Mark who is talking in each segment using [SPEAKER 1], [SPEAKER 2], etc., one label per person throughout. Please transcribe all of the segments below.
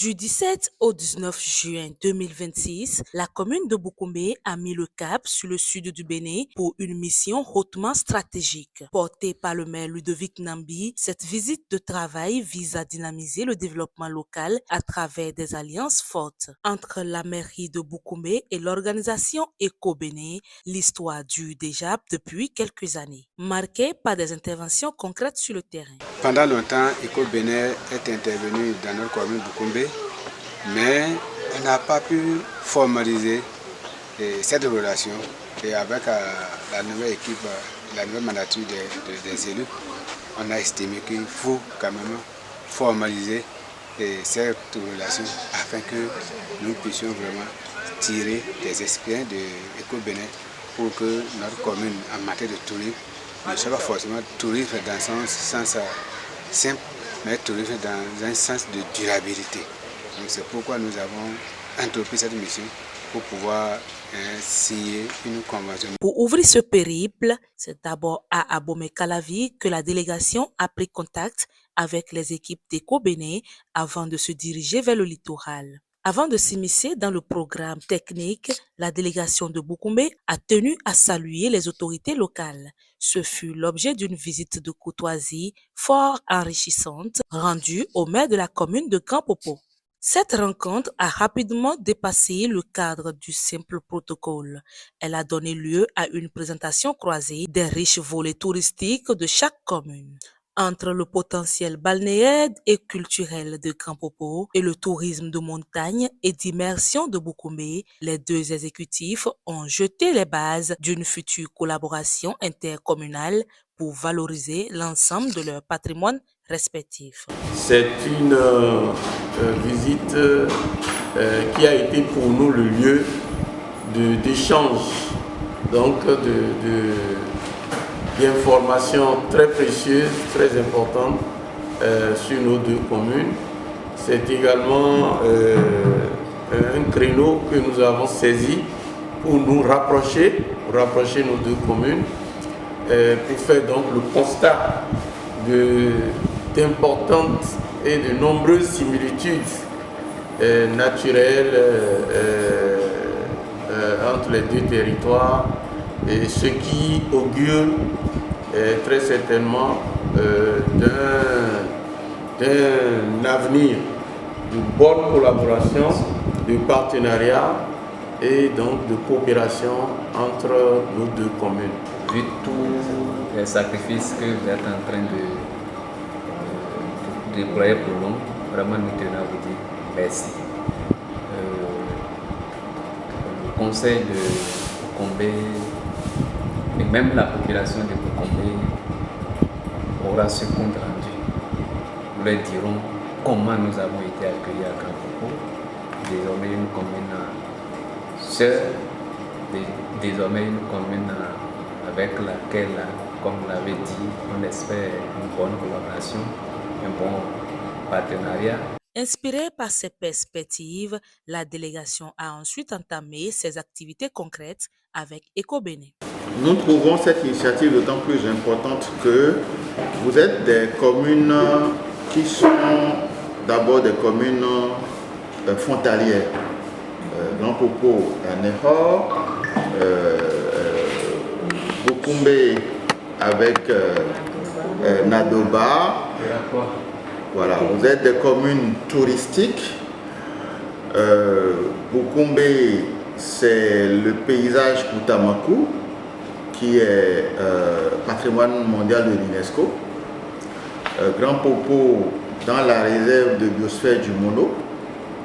[SPEAKER 1] Du 17 au 19 juin 2026, la commune de Boukoumé a mis le cap sur le sud du Bénin pour une mission hautement stratégique. Portée par le maire Ludovic Nambi, cette visite de travail vise à dynamiser le développement local à travers des alliances fortes. Entre la mairie de Boukoumé et l'organisation Éco-Bénin, l'histoire dure déjà depuis quelques années, marquée par des interventions concrètes sur le terrain.
[SPEAKER 2] Pendant longtemps, Éco-Bénin est intervenu dans notre commune Boukoumé, mais elle n'a pas pu formaliser cette relation. Et avec la nouvelle équipe, la nouvelle mandature des élus, on a estimé qu'il faut quand même formaliser cette relation afin que nous puissions vraiment tirer des expériences de Éco-Bénin pour que notre commune en matière de tourisme ne soit pas forcément tourisme dans son sens simple, mais tourisme dans un sens de durabilité. Donc c'est pourquoi nous avons entrepris cette mission pour pouvoir signer une convention.
[SPEAKER 1] Pour ouvrir ce périple, c'est d'abord à Abomey-Calavi que la délégation a pris contact avec les équipes d'Éco-Bénin avant de se diriger vers le littoral. Avant de s'immiscer dans le programme technique, la délégation de Boukoumé a tenu à saluer les autorités locales. Ce fut l'objet d'une visite de courtoisie fort enrichissante rendue au maire de la commune de Grand-Popo. Cette rencontre a rapidement dépassé le cadre du simple protocole. Elle a donné lieu à une présentation croisée des riches volets touristiques de chaque commune. Entre le potentiel balnéaire et culturel de Grand-Popo et le tourisme de montagne et d'immersion de Boukoumé, les deux exécutifs ont jeté les bases d'une future collaboration intercommunale pour valoriser l'ensemble de leur patrimoine respectif.
[SPEAKER 3] C'est une visite qui a été pour nous le lieu d'échange, donc d'informations très précieuses, très importantes sur nos deux communes. C'est également un créneau que nous avons saisi pour nous rapprocher nos deux communes, pour faire donc le constat d'importantes et de nombreuses similitudes naturelles entre les deux territoires, et ce qui augure très certainement d'un avenir de bonne collaboration, de partenariat et donc de coopération entre nos deux communes.
[SPEAKER 4] Vu tous les sacrifices que vous êtes en train de déployer pour nous, vraiment nous tenons à vous dire merci. Le conseil de Boukoumé et même la population de Boukoumé aura ce compte rendu. Nous leur dirons comment nous avons été accueillis à Grand-Popo. Désormais une commune sœur, désormais une commune avec laquelle, comme vous l'avez dit, on espère une bonne collaboration, un bon partenariat.
[SPEAKER 1] Inspirée par ces perspectives, la délégation a ensuite entamé ses activités concrètes avec Éco-Bénin.
[SPEAKER 5] Nous trouvons cette initiative d'autant plus importante que vous êtes des communes qui sont d'abord des communes frontalières. Grand-Popo à Nehor, Boukoumé avec Nadoba. Voilà, vous êtes des communes touristiques. Boukoumé, c'est le paysage Koutamakou, qui est patrimoine mondial de l'UNESCO. Grand-Popo dans la réserve de biosphère du Mono,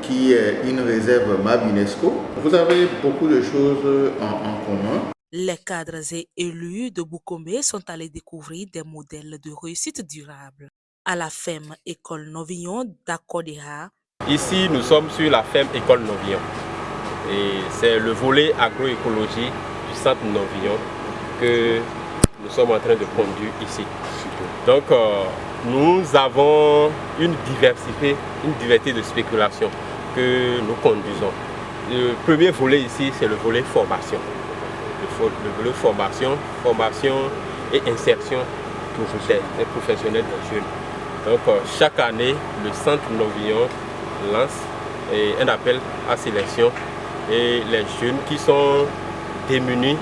[SPEAKER 5] qui est une réserve MAB UNESCO. Vous avez beaucoup de choses en commun.
[SPEAKER 1] Les cadres et élus de Boukoumé sont allés découvrir des modèles de réussite durable. À la ferme École Novillon d'Akodéha.
[SPEAKER 6] Ici, nous sommes sur la ferme École Novillon. Et c'est le volet agroécologie du centre Novillon que nous sommes en train de conduire ici. Donc, nous avons une diversité de spéculation que nous conduisons. Le premier volet ici, c'est le volet formation. Le volet formation et insertion professionnelle des jeunes. Donc chaque année, le centre Novillon lance un appel à sélection et les jeunes qui sont démunis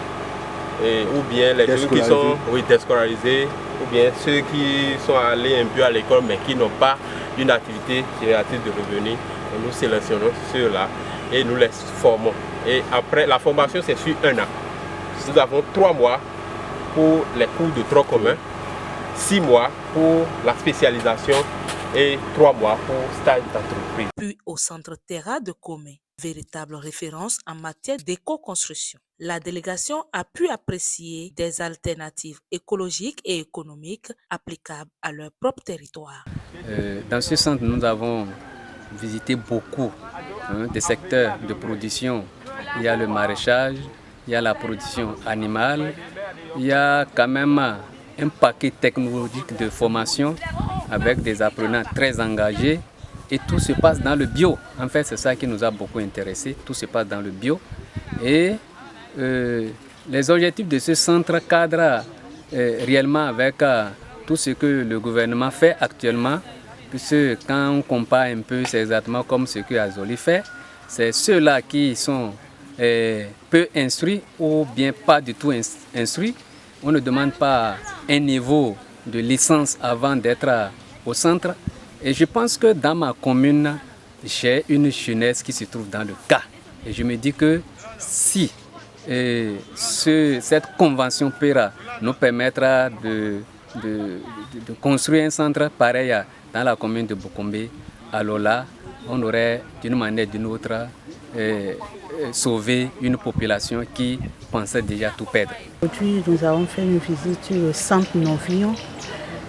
[SPEAKER 6] ou bien les jeunes qui sont déscolarisés ou bien ceux qui sont allés un peu à l'école mais qui n'ont pas une activité génératrice de revenus. Nous sélectionnons ceux-là et nous les formons. Et après, la formation, c'est sur 1 an. Nous avons 3 mois pour les cours de tronc commun, 6 mois pour la spécialisation et 3 mois pour stage d'entreprise.
[SPEAKER 1] Puis au centre Terra de Comé, véritable référence en matière d'éco-construction. La délégation a pu apprécier des alternatives écologiques et économiques applicables à leur propre territoire.
[SPEAKER 4] Dans ce centre, nous avons visité beaucoup des secteurs de production. Il y a le maraîchage, il y a la production animale, il y a quand même un paquet technologique de formation avec des apprenants très engagés et tout se passe dans le bio. En fait, c'est ça qui nous a beaucoup intéressés, tout se passe dans le bio. Et les objectifs de ce centre cadrent réellement avec tout ce que le gouvernement fait actuellement, puisque quand on compare un peu, c'est exactement comme ce que Azoli fait. C'est ceux-là qui sont peu instruits ou bien pas du tout instruits. On ne demande pas un niveau de licence avant d'être au centre. Et je pense que dans ma commune, j'ai une jeunesse qui se trouve dans le cas. Et je me dis que si cette convention peut nous permettre de construire un centre pareil dans la commune de Bukombe, alors là, on aurait d'une manière ou d'une autre sauvé une population qui pensait déjà tout perdre.
[SPEAKER 7] Aujourd'hui, nous avons fait une visite sur le centre Novillon,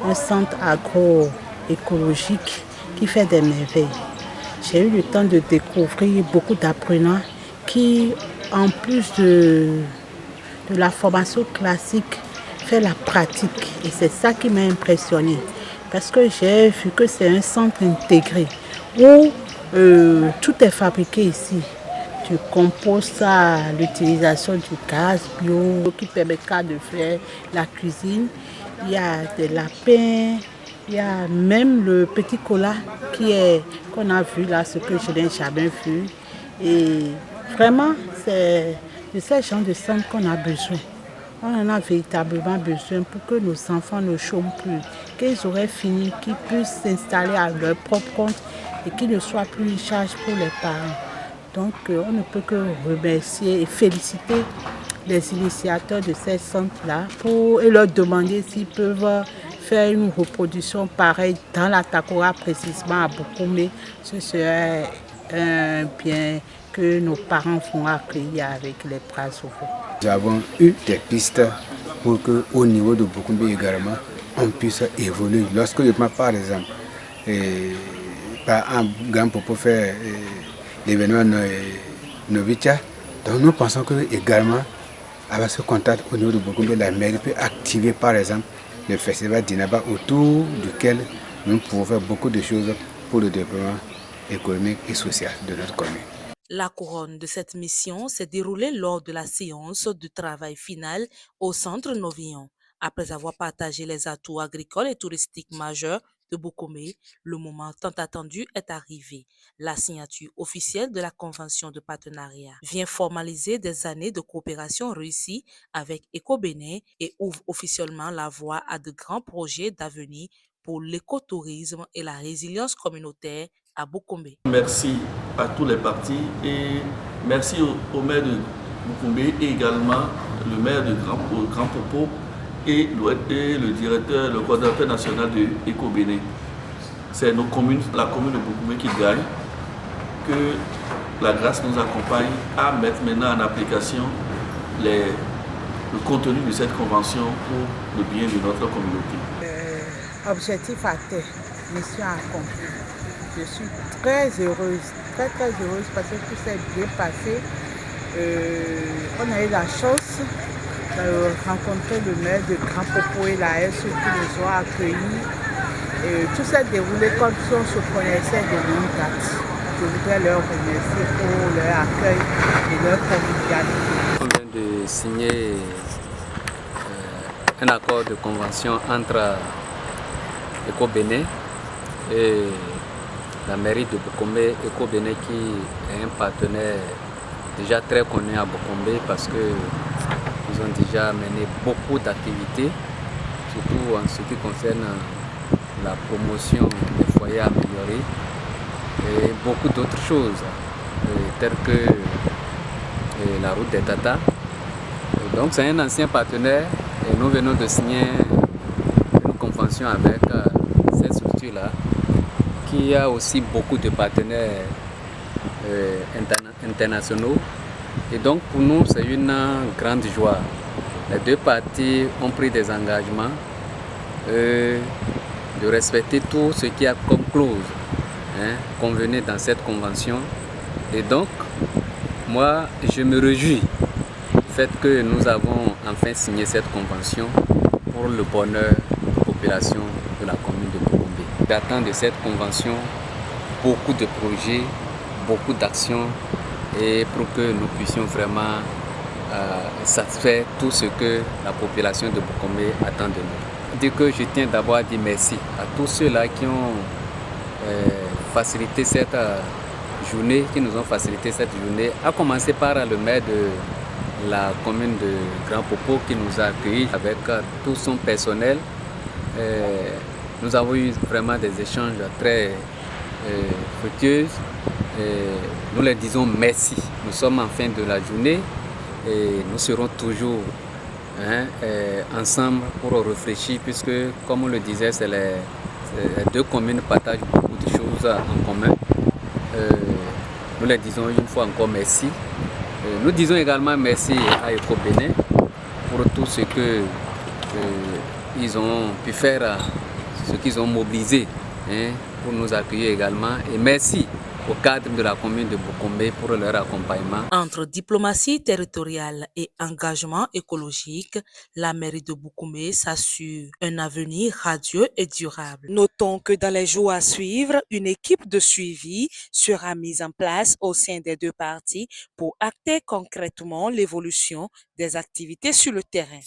[SPEAKER 7] un centre agroécologique qui fait des merveilles. J'ai eu le temps de découvrir beaucoup d'apprenants qui, en plus de la formation classique, fait la pratique. Et c'est ça qui m'a impressionné. Parce que j'ai vu que c'est un centre intégré où tout est fabriqué ici. Du compost à l'utilisation du gaz bio qui permettra de faire la cuisine. Il y a des lapins, il y a même le petit cola qu'on a vu là, ce que je n'ai jamais vu. Et vraiment, c'est de ce genre de centre qu'on a besoin. On en a véritablement besoin pour que nos enfants ne chôment plus, qu'ils auraient fini, qu'ils puissent s'installer à leur propre compte et qu'ils ne soient plus une charge pour les parents. Donc on ne peut que remercier et féliciter les initiateurs de ces centres-là et leur demander s'ils peuvent faire une reproduction pareille dans la Takora, précisément à Bukombe. Ce serait un bien que nos parents vont accueillir avec les bras ouverts.
[SPEAKER 2] Nous avons eu des pistes pour qu'au niveau de Bukombe également, on puisse évoluer. Lorsque je prends par exemple, par un grand propos faire l'événement Novicha, donc nous pensons que également, avec ce contact au niveau de Bukombe, la mairie peut activer par exemple le festival d'Inaba autour duquel nous pouvons faire beaucoup de choses pour le développement économique et social de notre commune.
[SPEAKER 1] La couronne de cette mission s'est déroulée lors de la séance de travail finale au centre Novillon. Après avoir partagé les atouts agricoles et touristiques majeurs de Bukombe, le moment tant attendu est arrivé. La signature officielle de la convention de partenariat vient formaliser des années de coopération réussie avec EcoBénin et ouvre officiellement la voie à de grands projets d'avenir pour l'écotourisme et la résilience communautaire à Bukombe.
[SPEAKER 8] Merci à tous les partis et merci au maire de Bukombe et également le maire de Grand Popo et le directeur, le coordinateur national de EcoBénin. C'est nos communes, la commune de Bukombe qui gagne, que la grâce nous accompagne à mettre maintenant en application le contenu de cette convention pour le bien de notre communauté.
[SPEAKER 7] Objectif atteint, mission accomplie. Je suis très heureuse parce que tout s'est bien passé. On a eu la chance de rencontrer le maire de Grand Popo et la SE qui nous ont accueillis. Tout s'est déroulé comme si on se connaissait de longue date. Je voudrais leur remercier pour leur accueil et leur convivialité.
[SPEAKER 4] On vient de signer un accord de convention entre EcoBénin et la mairie de Boukombe, Eco-Bénin, qui est un partenaire déjà très connu à Boukombe parce qu'ils ont déjà mené beaucoup d'activités, surtout en ce qui concerne la promotion des foyers améliorés et beaucoup d'autres choses, telles que la route des Tata. Donc c'est un ancien partenaire et nous venons de signer une convention avec cette structure-là, qui a aussi beaucoup de partenaires internationaux. Et donc pour nous, c'est une grande joie. Les deux parties ont pris des engagements de respecter tout ce qui a comme clause convenu dans cette convention. Et donc, moi, je me réjouis du fait que nous avons enfin signé cette convention pour le bonheur de la population de la commune de Boukombe. J'attends de cette convention beaucoup de projets, beaucoup d'actions et pour que nous puissions vraiment satisfaire tout ce que la population de Boukombe attend de nous. Dès que je tiens d'abord à dire merci à tous ceux-là qui ont facilité cette journée, qui nous ont facilité cette journée, à commencer par le maire de la commune de Grand Popo qui nous a accueillis avec tout son personnel. Nous avons eu vraiment des échanges très fructueux. Nous leur disons merci. Nous sommes en fin de la journée et nous serons toujours ensemble pour réfléchir puisque, comme on le disait, les deux communes partagent beaucoup de choses en commun. Nous leur disons une fois encore merci. Nous disons également merci à Eco-Bénin pour tout ce qu'ils ont pu faire, ce qu'ils ont mobilisé pour nous accueillir également. Et merci au cadre de la commune de Boukombe pour leur accompagnement.
[SPEAKER 1] Entre diplomatie territoriale et engagement écologique, la mairie de Boukombe s'assure un avenir radieux et durable. Notons que dans les jours à suivre, une équipe de suivi sera mise en place au sein des deux parties pour acter concrètement l'évolution des activités sur le terrain.